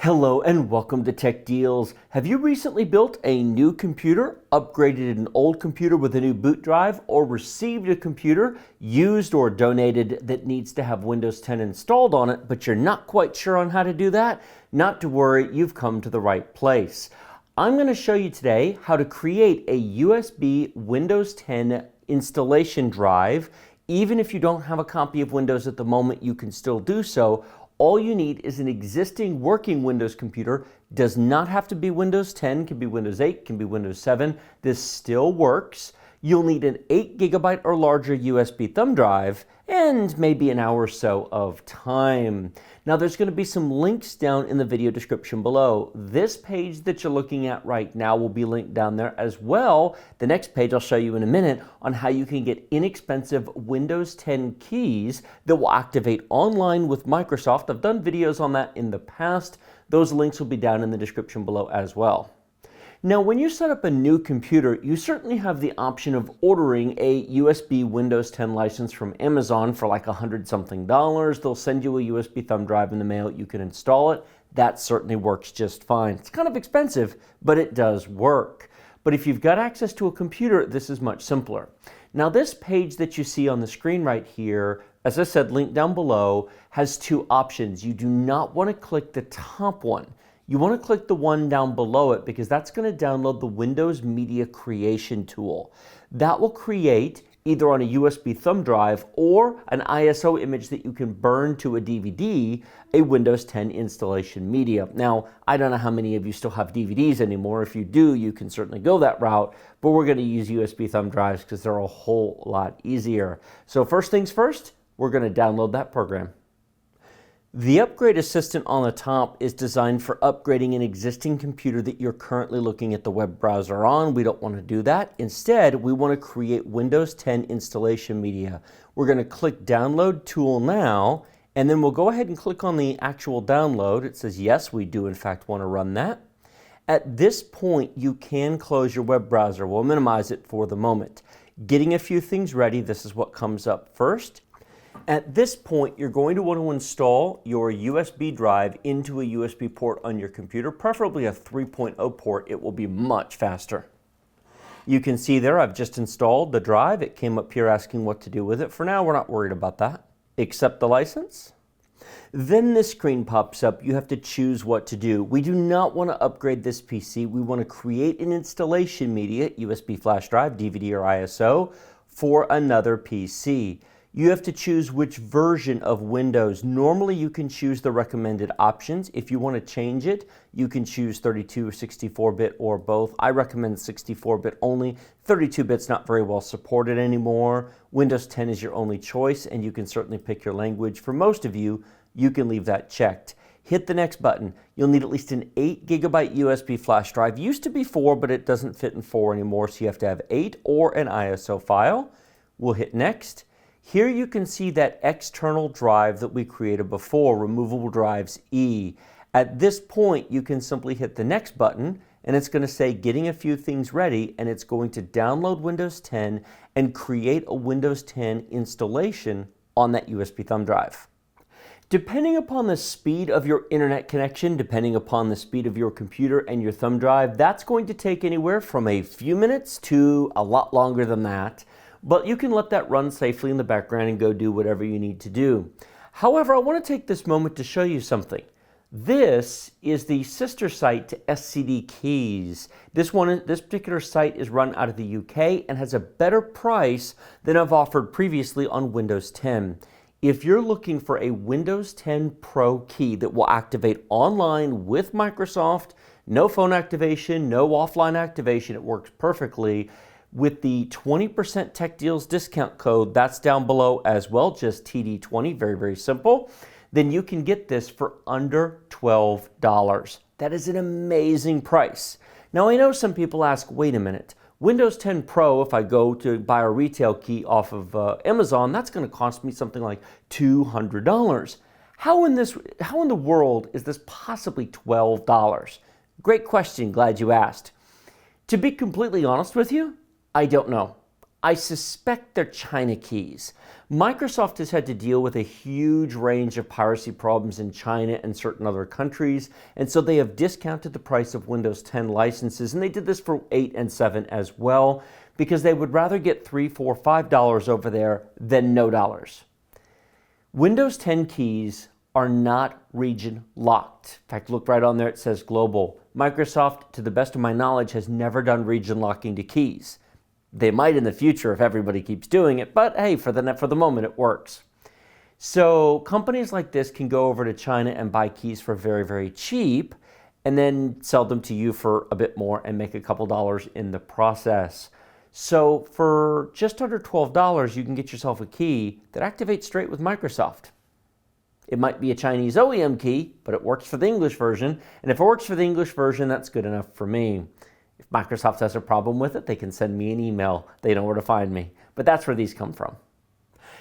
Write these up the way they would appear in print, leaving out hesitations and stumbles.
Hello and welcome to Tech Deals. Have you recently built a new computer, upgraded an old computer with a new boot drive, or received a computer used or donated that needs to have Windows 10 installed on it, but you're not quite sure on how to do that? Not to worry, you've come to the right place. I'm going to show you today how to create a USB Windows 10 installation drive. Even if you don't have a copy of Windows at the moment, you can still do so. All you need is an existing working Windows computer. Does not have to be Windows 10, can be Windows 8, can be Windows 7. This still works. You'll need an 8 GB or larger USB thumb drive and maybe an hour or so of time. Now there's going to be some links down in the video description below. This page that you're looking at right now will be linked down there as well. The next page I'll show you in a minute on how you can get inexpensive Windows 10 keys that will activate online with Microsoft. I've done videos on that in the past. Those links will be down in the description below as well. Now, when you set up a new computer, you certainly have the option of ordering a USB Windows 10 license from Amazon for like $100-something. They'll send you a USB thumb drive in the mail. You can install it. That certainly works just fine. It's kind of expensive, but it does work. But if you've got access to a computer, this is much simpler. Now, this page that you see on the screen right here, as I said, linked down below, has two options. You do not want to click the top one. You want to click the one down below it because that's going to download the Windows Media Creation tool. That will create, either on a USB thumb drive or an ISO image that you can burn to a DVD, a Windows 10 installation media. Now, I don't know how many of you still have DVDs anymore. If you do, you can certainly go that route, but we're going to use USB thumb drives because they're a whole lot easier. So first things first, we're going to download that program. The Upgrade Assistant on the top is designed for upgrading an existing computer that you're currently looking at the web browser on. We don't want to do that. Instead, we want to create Windows 10 installation media. We're going to click Download Tool now, and then we'll go ahead and click on the actual download. It says, yes, we do in fact want to run that. At this point, you can close your web browser. We'll minimize it for the moment. Getting a few things ready, this is what comes up first. At this point, you're going to want to install your USB drive into a USB port on your computer, preferably a 3.0 port. It will be much faster. You can see there I've just installed the drive. It came up here asking what to do with it. For now, we're not worried about that. Accept the license. Then this screen pops up. You have to choose what to do. We do not want to upgrade this PC. We want to create an installation media, USB flash drive, DVD, or ISO, for another PC. You have to choose which version of Windows. Normally you can choose the recommended options. If you want to change it, you can choose 32 or 64-bit or both. I recommend 64-bit only. 32-bit's not very well supported anymore. Windows 10 is your only choice, and you can certainly pick your language. For most of you, you can leave that checked. Hit the next button. You'll need at least an 8 GB USB flash drive. Used to be 4, but it doesn't fit in 4 anymore, so you have to have 8 or an ISO file. We'll hit next. Here you can see that external drive that we created before, Removable Drives E. At this point, you can simply hit the next button, and it's going to say getting a few things ready, and it's going to download Windows 10 and create a Windows 10 installation on that USB thumb drive. Depending upon the speed of your internet connection, depending upon the speed of your computer and your thumb drive, that's going to take anywhere from a few minutes to a lot longer than that. But you can let that run safely in the background and go do whatever you need to do. However, I want to take this moment to show you something. This is the sister site to URCDKeys. This particular site is run out of the UK and has a better price than I've offered previously on Windows 10. If you're looking for a Windows 10 Pro key that will activate online with Microsoft, no phone activation, no offline activation, it works perfectly. With the 20% Tech Deals discount code, that's down below as well, just TD20, very, very simple, then you can get this for under $12. That is an amazing price. Now, I know some people ask, wait a minute, Windows 10 Pro, if I go to buy a retail key off of Amazon, that's going to cost me something like $200. How in the world is this possibly $12? Great question, glad you asked. To be completely honest with you, I don't know. I suspect they're China keys. Microsoft has had to deal with a huge range of piracy problems in China and certain other countries, and so they have discounted the price of Windows 10 licenses, and they did this for 8 and 7 as well, because they would rather get $3, $4, $5 over there than no dollars. Windows 10 keys are not region locked. In fact, look right on there, it says global. Microsoft, to the best of my knowledge, has never done region locking to keys. They might in the future if everybody keeps doing it, but hey, for the moment it works. So companies like this can go over to China and buy keys for very, very cheap and then sell them to you for a bit more and make a couple dollars in the process. So for just under $12, you can get yourself a key that activates straight with Microsoft. It might be a Chinese OEM key, but it works for the English version. And if it works for the English version, that's good enough for me. If Microsoft has a problem with it, they can send me an email. They know where to find me. But that's where these come from.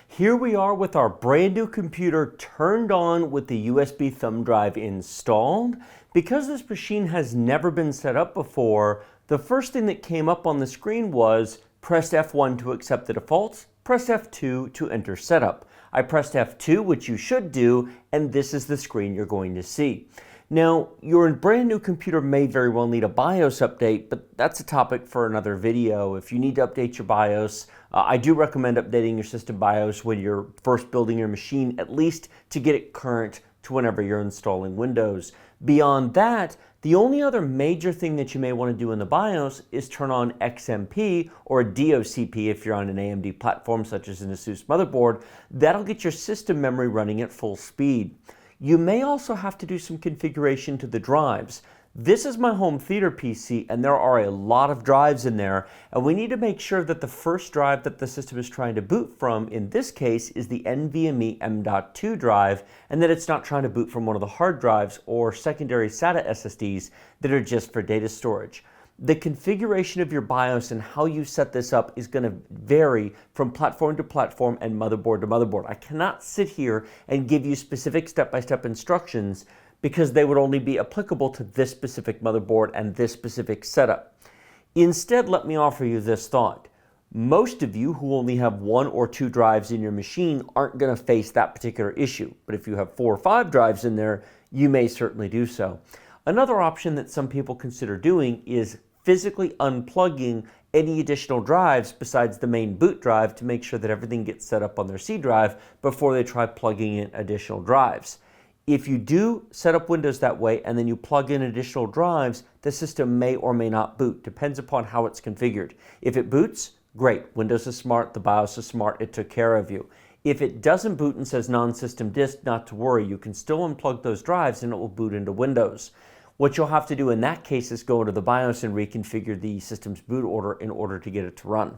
Here we are with our brand new computer turned on with the USB thumb drive installed. Because this machine has never been set up before, the first thing that came up on the screen was press F1 to accept the defaults, press F2 to enter setup. I pressed F2, which you should do, and this is the screen you're going to see. Now, your brand new computer may very well need a BIOS update, but that's a topic for another video. If you need to update your BIOS, I do recommend updating your system BIOS when you're first building your machine, at least to get it current to whenever you're installing Windows. Beyond that, the only other major thing that you may want to do in the BIOS is turn on XMP or a DOCP if you're on an AMD platform such as an ASUS motherboard. That'll get your system memory running at full speed. You may also have to do some configuration to the drives. This is my home theater PC and there are a lot of drives in there, and we need to make sure that the first drive that the system is trying to boot from in this case is the NVMe M.2 drive, and that it's not trying to boot from one of the hard drives or secondary SATA SSDs that are just for data storage. The configuration of your BIOS and how you set this up is going to vary from platform to platform and motherboard to motherboard. I cannot sit here and give you specific step-by-step instructions because they would only be applicable to this specific motherboard and this specific setup. Instead, let me offer you this thought. Most of you who only have 1 or 2 drives in your machine aren't going to face that particular issue, but if you have 4 or 5 drives in there, you may certainly do so. Another option that some people consider doing is physically unplugging any additional drives besides the main boot drive to make sure that everything gets set up on their C drive before they try plugging in additional drives. If you do set up Windows that way and then you plug in additional drives, the system may or may not boot. Depends upon how it's configured. If it boots, great. Windows is smart, the BIOS is smart, it took care of you. If it doesn't boot and says non-system disk, not to worry. You can still unplug those drives and it will boot into Windows. What you'll have to do in that case is go into the BIOS and reconfigure the system's boot order in order to get it to run.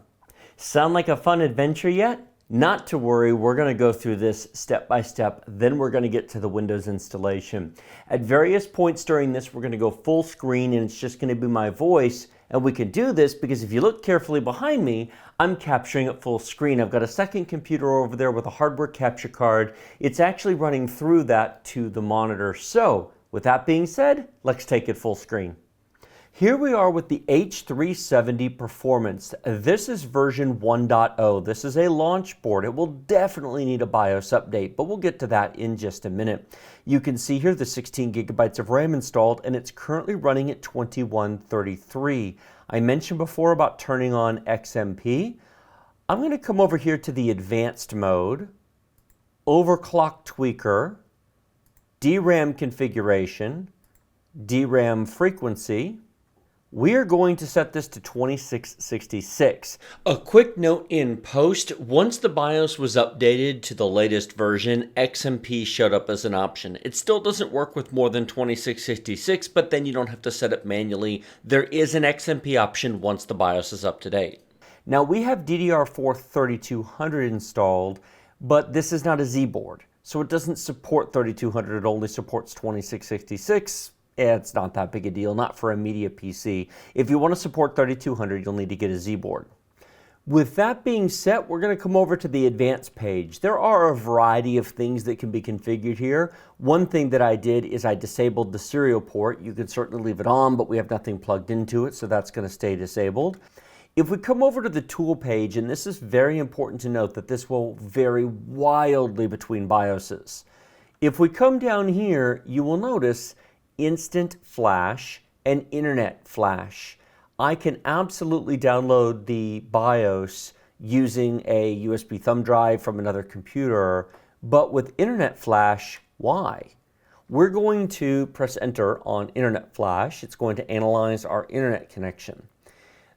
Sound like a fun adventure yet? Not to worry, we're going to go through this step by step, then we're going to get to the Windows installation. At various points during this, we're going to go full screen and it's just going to be my voice. And we can do this because if you look carefully behind me, I'm capturing at full screen. I've got a second computer over there with a hardware capture card. It's actually running through that to the monitor. So, with that being said, let's take it full screen. Here we are with the H370 Performance. This is version 1.0. This is a launch board. It will definitely need a BIOS update, but we'll get to that in just a minute. You can see here the 16 gigabytes of RAM installed, and it's currently running at 2133. I mentioned before about turning on XMP. I'm going to come over here to the advanced mode, overclock tweaker, DRAM configuration, DRAM frequency. We are going to set this to 2666. A quick note in post, once the BIOS was updated to the latest version, XMP showed up as an option. It still doesn't work with more than 2666, but then you don't have to set it manually. There is an XMP option once the BIOS is up to date. Now we have DDR4 3200 installed, but this is not a Z board. So it doesn't support 3200, it only supports 2666. It's not that big a deal, not for a media PC. If you want to support 3200, you'll need to get a Z board. With that being said, we're going to come over to the advanced page. There are a variety of things that can be configured here. One thing that I did is I disabled the serial port. You can certainly leave it on, but we have nothing plugged into it, so that's going to stay disabled. If we come over to the tool page, and this is very important to note that this will vary wildly between BIOSes. If we come down here, you will notice Instant Flash and Internet Flash. I can absolutely download the BIOS using a USB thumb drive from another computer, but with Internet Flash, why? We're going to press enter on Internet Flash. It's going to analyze our internet connection.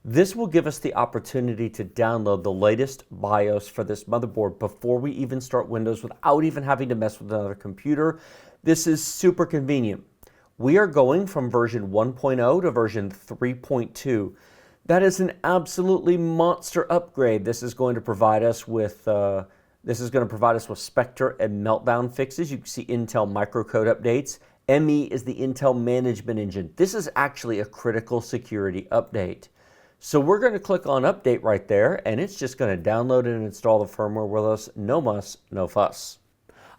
This will give us the opportunity to download the latest BIOS for this motherboard before we even start Windows without even having to mess with another computer. This is super convenient. We are going from version 1.0 to version 3.2. That is an absolutely monster upgrade. This is going to provide us with Spectre and Meltdown fixes. You can see Intel microcode updates. ME is the Intel management engine. This is actually a critical security update. So we're going to click on update right there, and it's just going to download and install the firmware with us. No muss, no fuss.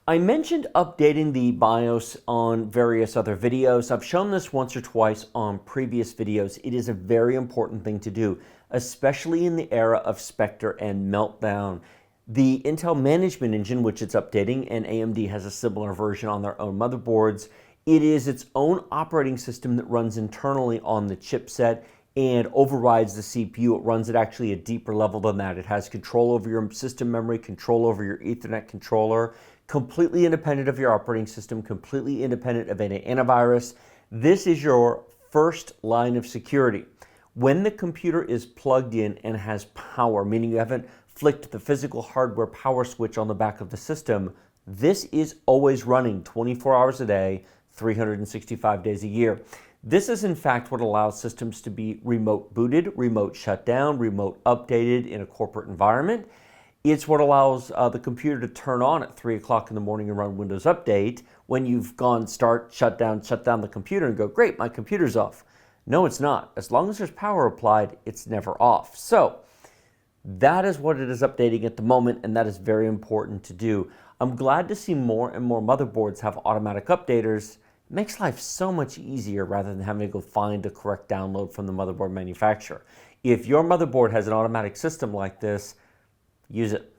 I mentioned updating the BIOS on various other videos. I've shown this once or twice on previous videos. It is a very important thing to do, especially in the era of Spectre and Meltdown. The Intel management engine, which it's updating, and AMD has a similar version on their own motherboards, it is its own operating system that runs internally on the chipset and overrides the CPU. It runs at actually a deeper level than that. It has control over your system memory, control over your Ethernet controller, completely independent of your operating system, completely independent of any antivirus. This is your first line of security. When the computer is plugged in and has power, meaning you haven't flicked the physical hardware power switch on the back of the system, this is always running 24 hours a day, 365 days a year. This is in fact what allows systems to be remote booted, remote shut down, remote updated in a corporate environment. It's what allows the computer to turn on at 3 o'clock in the morning and run Windows Update when you've gone shut down the computer and go, great, my computer's off. No, it's not. As long as there's power applied, it's never off. So that is what it is updating at the moment, and that is very important to do. I'm glad to see more and more motherboards have automatic updaters. It makes life so much easier rather than having to go find the correct download from the motherboard manufacturer. If your motherboard has an automatic system like this, use it.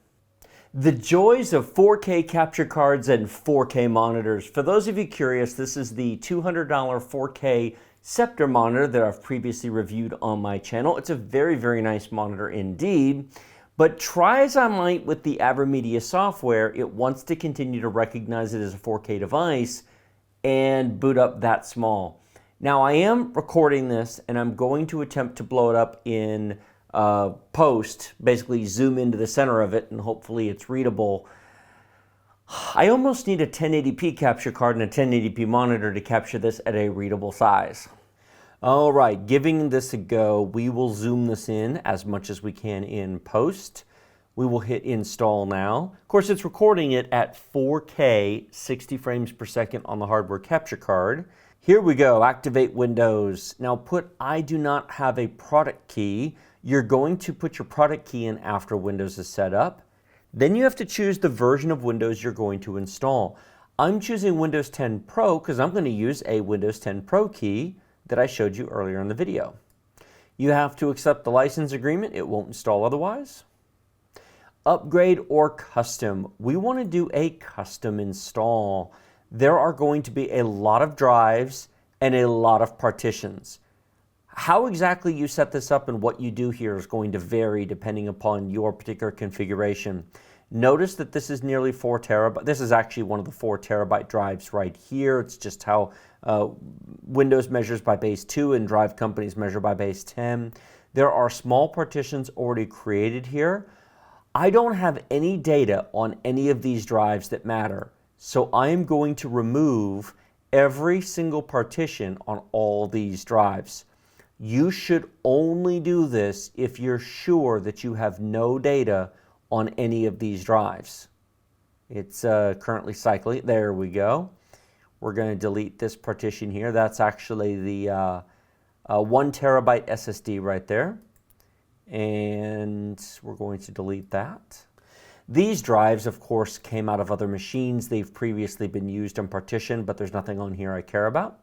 The joys of 4K capture cards and 4K monitors. For those of you curious, this is the $200 4K Scepter monitor that I've previously reviewed on my channel. It's a very, very nice monitor indeed. But try as I might with the AverMedia software, it wants to continue to recognize it as a 4K device and boot up that small. Now I am recording this and I'm going to attempt to blow it up in post, basically zoom into the center of it and hopefully it's readable. I almost need a 1080p capture card and a 1080p monitor to capture this at a readable size. All right, giving this a go, we will zoom this in as much as we can in post. We will hit install now. Of course, it's recording it at 4K, 60 frames per second on the hardware capture card. Here we go, activate Windows. Now put I do not have a product key. You're going to put your product key in after Windows is set up. Then you have to choose the version of Windows you're going to install. I'm choosing Windows 10 Pro because I'm going to use a Windows 10 Pro key that I showed you earlier in the video. You have to accept the license agreement. It won't install otherwise. Upgrade or custom. We want to do a custom install. There are going to be a lot of drives and a lot of partitions. How exactly you set this up and what you do here is going to vary depending upon your particular configuration. Notice that this is nearly 4 terabytes. This is actually one of the 4 terabyte drives right here. It's just how Windows measures by base 2 and drive companies measure by base 10. There are small partitions already created here. I don't have any data on any of these drives that matter, so I am going to remove every single partition on all these drives. You should only do this if you're sure that you have no data on any of these drives. It's currently cycling. There we go. We're going to delete this partition here. That's actually the 1 terabyte SSD right there. And we're going to delete that. These drives, of course, came out of other machines. They've previously been used and partitioned, but there's nothing on here I care about.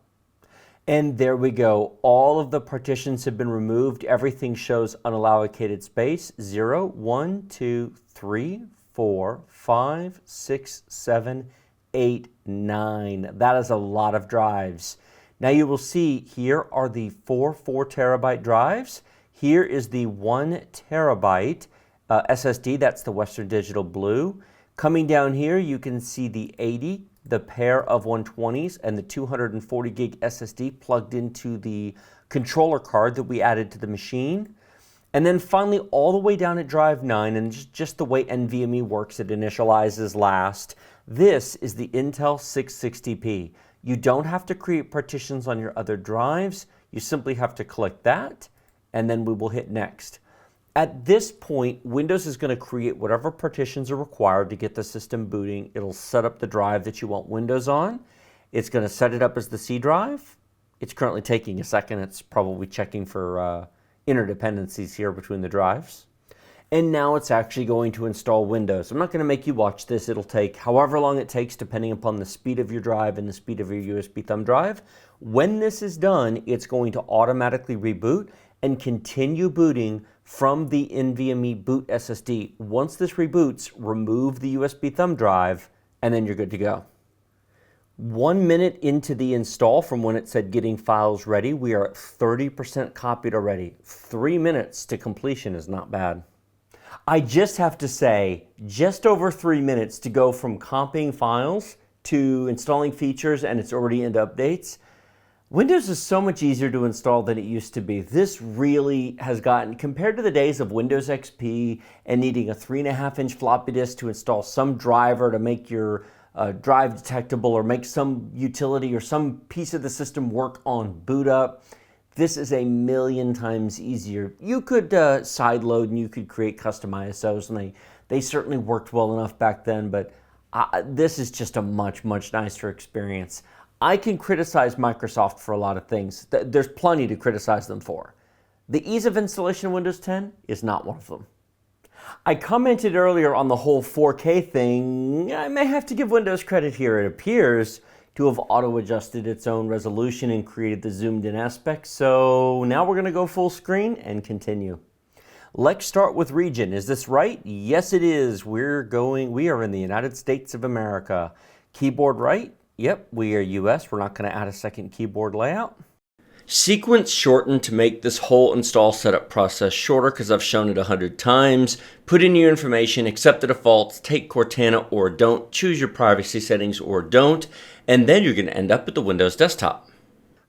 And there we go. All of the partitions have been removed. Everything shows unallocated space. 0, 1, 2, 3, 4, 5, 6, 7, 8, 9. That is a lot of drives. Now you will see here are the 4 4-terabyte drives. Here is the 1 terabyte SSD. That's the Western Digital Blue. Coming down here, you can see the 80, the pair of 120s, and the 240 gig SSD plugged into the controller card that we added to the machine. And then finally, all the way down at drive 9, and just the way NVMe works, it initializes last. This is the Intel 660p. You don't have to create partitions on your other drives. You simply have to click that, and then we will hit next. At this point, Windows is going to create whatever partitions are required to get the system booting. It'll set up the drive that you want Windows on. It's going to set it up as the C drive. It's currently taking a second. It's probably checking for interdependencies here between the drives. And now it's actually going to install Windows. I'm not going to make you watch this. It'll take however long it takes depending upon the speed of your drive and the speed of your USB thumb drive. When this is done, it's going to automatically reboot and continue booting from the NVMe boot SSD. Once this reboots, remove the USB thumb drive, and then you're good to go. 1 minute into the install from when it said getting files ready, we are at 30% copied already. 3 minutes to completion is not bad. I just have to say, just over 3 minutes to go from copying files to installing features, and it's already into updates. Windows is so much easier to install than it used to be. This really has gotten, compared to the days of Windows XP and needing a 3.5-inch floppy disk to install some driver to make your drive detectable or make some utility or some piece of the system work on boot up, this is a million times easier. You could sideload and you could create custom ISOs, and they certainly worked well enough back then, but this is just a much, much nicer experience. I can criticize Microsoft for a lot of things. There's plenty to criticize them for. The ease of installation of Windows 10 is not one of them. I commented earlier on the whole 4K thing. I may have to give Windows credit here. It appears to have auto-adjusted its own resolution and created the zoomed-in aspect. So now we're going to go full screen and continue. Let's start with region. Is this right? Yes, it is. We are in the United States of America. Keyboard right? Yep, we are US. We're not going to add a second keyboard layout. Sequence shortened to make this whole install setup process shorter because I've shown it 100 times. Put in your information, accept the defaults, take Cortana or don't, choose your privacy settings or don't, and then you're going to end up at the Windows desktop.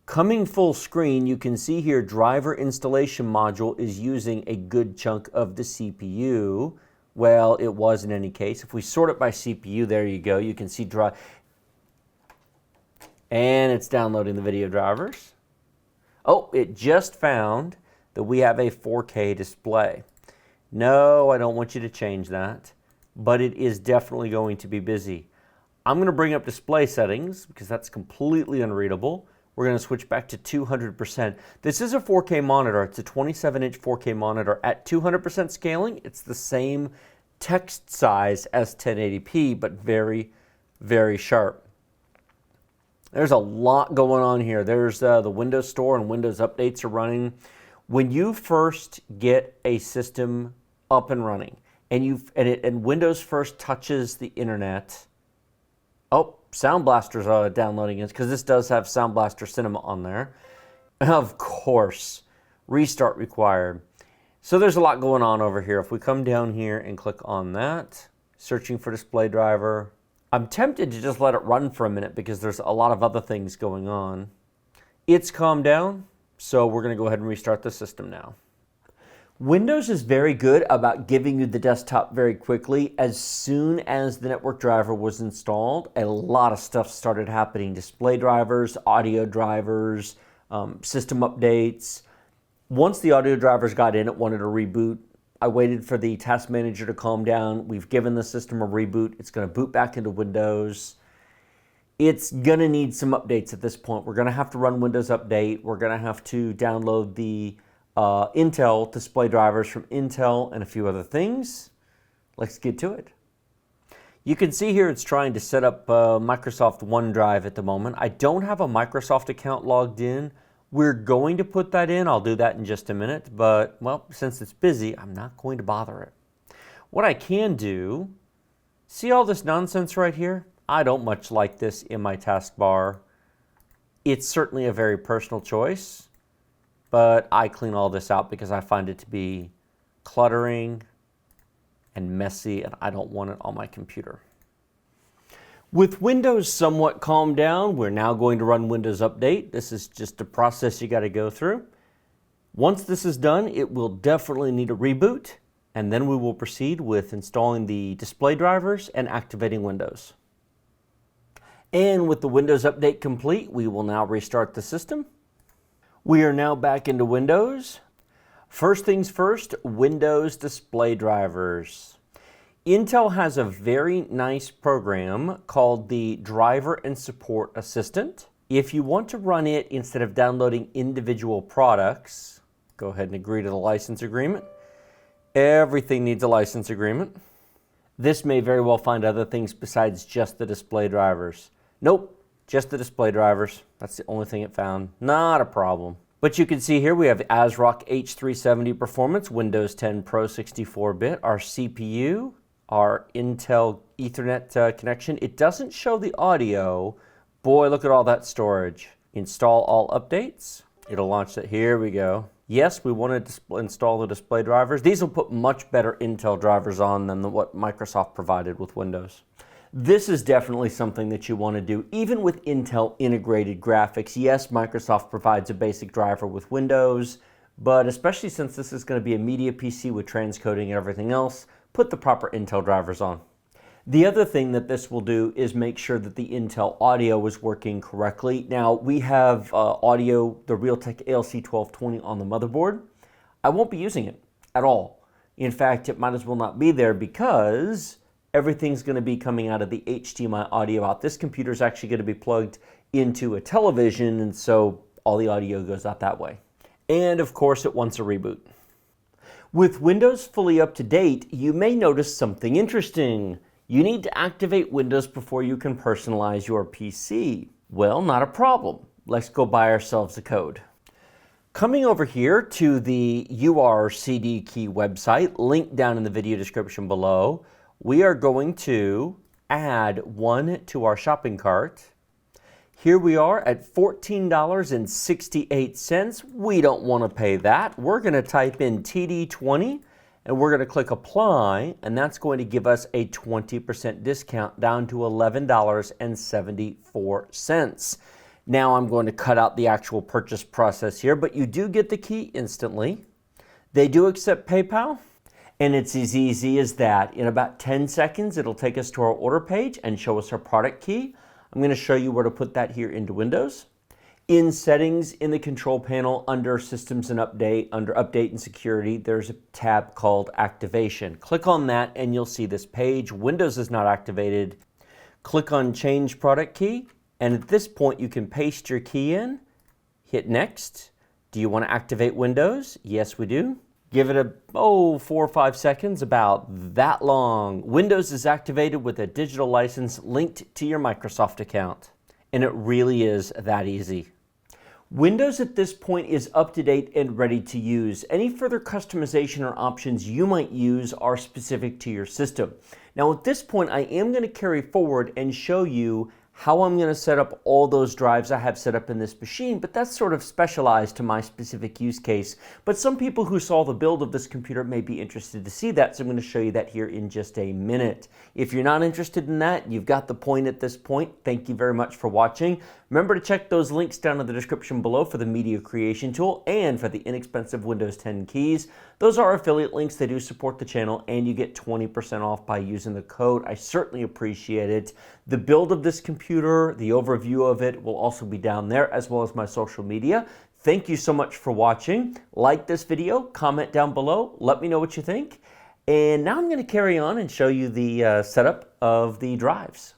Coming full screen, you can see here driver installation module is using a good chunk of the CPU. Well, it was in any case. If we sort it by CPU, there you go. You can see drive. And it's downloading the video drivers. Oh, it just found that we have a 4K display. No, I don't want you to change that, but it is definitely going to be busy. I'm going to bring up display settings because that's completely unreadable. We're going to switch back to 200%. This is a 4K monitor. It's a 27-inch 4K monitor. At 200% scaling, it's the same text size as 1080p, but very, very sharp. There's a lot going on here. There's the Windows Store and Windows updates are running. When you first get a system up and running, and Windows first touches the internet, oh, Sound Blaster's downloading it because this does have Sound Blaster Cinema on there. Of course, restart required. So there's a lot going on over here. If we come down here and click on that, searching for display driver. I'm tempted to just let it run for a minute because there's a lot of other things going on. It's calmed down, so we're going to go ahead and restart the system now. Windows is very good about giving you the desktop very quickly. As soon as the network driver was installed, a lot of stuff started happening. Display drivers, audio drivers, system updates. Once the audio drivers got in, it wanted to reboot. I waited for the task manager to calm down. We've given the system a reboot. It's going to boot back into Windows. It's going to need some updates at this point. We're going to have to run Windows Update. We're going to have to download the Intel display drivers from Intel and a few other things. Let's get to it. You can see here it's trying to set up Microsoft OneDrive at the moment. I don't have a Microsoft account logged in. We're going to put that in. I'll do that in just a minute, but well, since it's busy, I'm not going to bother it. What I can do, see all this nonsense right here? I don't much like this in my taskbar. It's certainly a very personal choice, but I clean all this out because I find it to be cluttering and messy, and I don't want it on my computer. With Windows somewhat calmed down, we're now going to run Windows Update. This is just a process you got to go through. Once this is done, it will definitely need a reboot, and then we will proceed with installing the display drivers and activating Windows. And with the Windows Update complete, we will now restart the system. We are now back into Windows. First things first, Windows display drivers. Intel has a very nice program called the Driver and Support Assistant. If you want to run it instead of downloading individual products, go ahead and agree to the license agreement. Everything needs a license agreement. This may very well find other things besides just the display drivers. Nope, just the display drivers. That's the only thing it found. Not a problem. But you can see here we have ASRock H370 Performance, Windows 10 Pro 64-bit, our CPU, our Intel Ethernet connection. It doesn't show the audio. Boy, look at all that storage. Install all updates. It'll launch that. Here we go. Yes, we want to install the display drivers. These will put much better Intel drivers on than what Microsoft provided with Windows. This is definitely something that you want to do, even with Intel integrated graphics. Yes, Microsoft provides a basic driver with Windows, but especially since this is going to be a media PC with transcoding and everything else, put the proper Intel drivers on. The other thing that this will do is make sure that the Intel audio is working correctly. Now, we have audio, the Realtek ALC1220 on the motherboard. I won't be using it at all. In fact, it might as well not be there because everything's going to be coming out of the HDMI audio out. This computer is actually going to be plugged into a television, and so all the audio goes out that way. And of course, it wants a reboot. With Windows fully up to date, you may notice something interesting. You need to activate Windows before you can personalize your PC. Well, not a problem. Let's go buy ourselves the code. Coming over here to the URCDKey website, linked down in the video description below, we are going to add one to our shopping cart. Here we are at $14.68. We don't want to pay that. We're going to type in TD20 and we're going to click apply, and that's going to give us a 20% discount down to $11.74. Now I'm going to cut out the actual purchase process here, but you do get the key instantly. They do accept PayPal. And it's as easy as that. In about 10 seconds, it'll take us to our order page and show us our product key. I'm going to show you where to put that here into Windows. In Settings, in the control panel, under Systems and Update, under Update and Security, there's a tab called Activation. Click on that and you'll see this page. Windows is not activated. Click on Change Product Key, and at this point you can paste your key in, hit Next. Do you want to activate Windows? Yes, we do. Give it 4 or 5 seconds, about that long. Windows is activated with a digital license linked to your Microsoft account. And it really is that easy. Windows at this point is up to date and ready to use. Any further customization or options you might use are specific to your system. Now at this point, I am going to carry forward and show you how I'm going to set up all those drives I have set up in this machine, but that's sort of specialized to my specific use case. But some people who saw the build of this computer may be interested to see that, so I'm going to show you that here in just a minute. If you're not interested in that, you've got the point at this point. Thank you very much for watching. Remember to check those links down in the description below for the media creation tool and for the inexpensive Windows 10 keys. Those are affiliate links. They do support the channel, and you get 20% off by using the code. I certainly appreciate it. The build of this computer, the overview of it, will also be down there, as well as my social media. Thank you so much for watching. Like this video, comment down below, let me know what you think. And now I'm going to carry on and show you the setup of the drives.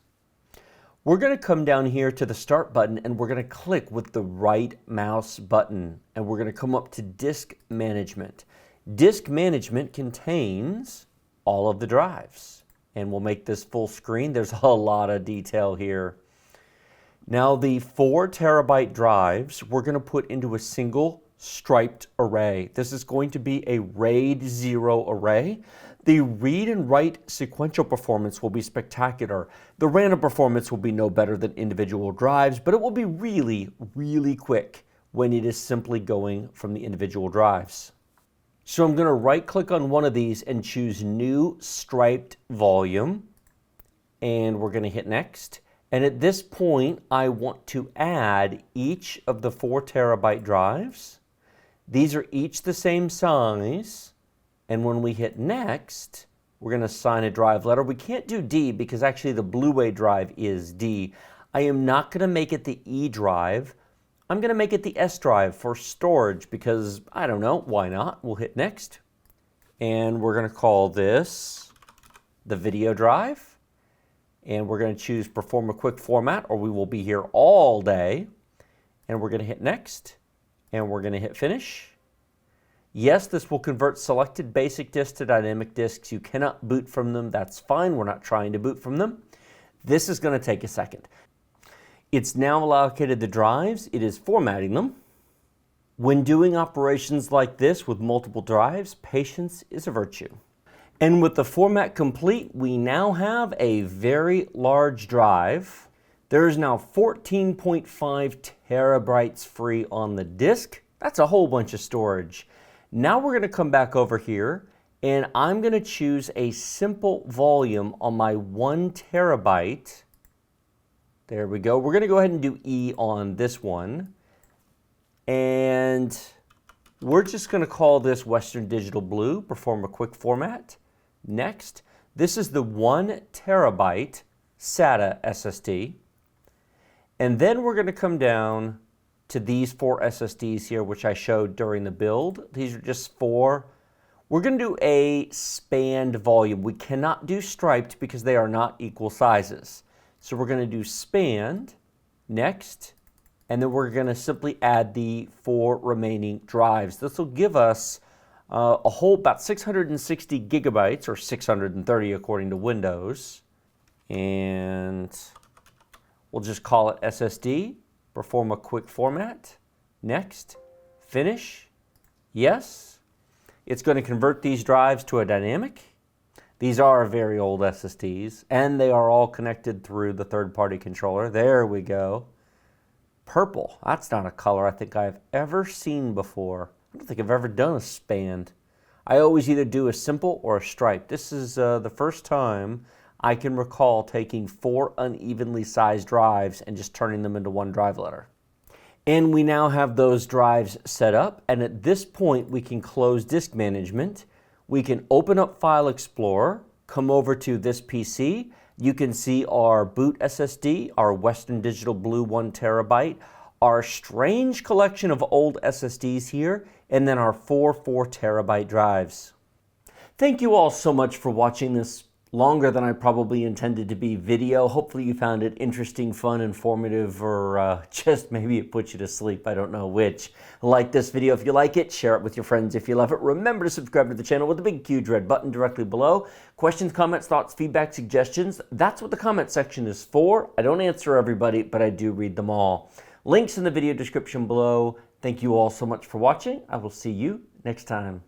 We're going to come down here to the Start button, and we're going to click with the right mouse button, and we're going to come up to Disk Management. Disk Management contains all of the drives. and we'll make this full screen. There's a lot of detail here. Now the 4 terabyte drives we're going to put into a single striped array. This is going to be a RAID 0 array. The read and write sequential performance will be spectacular. The random performance will be no better than individual drives, but it will be really, really quick when it is simply going from the individual drives. So I'm going to right click on one of these and choose New Striped Volume, and we're going to hit Next. And at this point, I want to add each of the 4 terabyte drives. These are each the same size. And when we hit Next, we're going to assign a drive letter. We can't do D because actually the Blu-ray drive is D. I am not going to make it the E drive. I'm going to make it the S drive for storage because, I don't know, why not? We'll hit Next. And we're going to call this the video drive. And we're going to choose Perform a Quick Format, or we will be here all day. And we're going to hit Next. And we're going to hit Finish. Yes, this will convert selected basic disks to dynamic disks. You cannot boot from them. That's fine. We're not trying to boot from them. This is going to take a second. It's now allocated the drives. It is formatting them. When doing operations like this with multiple drives, patience is a virtue. And with the format complete, we now have a very large drive. There is now 14.5 terabytes free on the disk. That's a whole bunch of storage. Now we're going to come back over here, and I'm going to choose a simple volume on my 1 terabyte. There we go. We're going to go ahead and do E on this one. And we're just going to call this Western Digital Blue, Perform a Quick Format. Next. This is the 1 terabyte SATA SSD. And then we're going to come down to these 4 SSDs here, which I showed during the build. These are just 4. We're going to do a spanned volume. We cannot do striped because they are not equal sizes. So we're going to do spanned, next, and then we're going to simply add the 4 remaining drives. This will give us a whole about 660 gigabytes, or 630 according to Windows. And we'll just call it SSD. Perform a quick format. Next. Finish. Yes. It's going to convert these drives to a dynamic. These are very old SSDs, and they are all connected through the third-party controller. There we go. Purple. That's not a color I think I've ever seen before. I don't think I've ever done a spanned. I always either do a simple or a stripe. This is the first time I can recall taking 4 unevenly sized drives and just turning them into 1 drive letter. And we now have those drives set up, and at this point we can close disk management. We can open up File Explorer, come over to this PC. You can see our boot SSD, our Western Digital Blue 1 terabyte, our strange collection of old SSDs here, and then our 4 terabyte drives. Thank you all so much for watching this longer than I probably intended to be video. Hopefully you found it interesting, fun, informative, or just maybe it put you to sleep. I don't know which. Like this video if you like it, share it with your friends if you love it. Remember to subscribe to the channel with the big huge red button directly below. Questions, comments, thoughts, feedback, suggestions, that's what the comment section is for. I don't answer everybody, but I do read them all. Links in the video description below. Thank you all so much for watching. I will see you next time.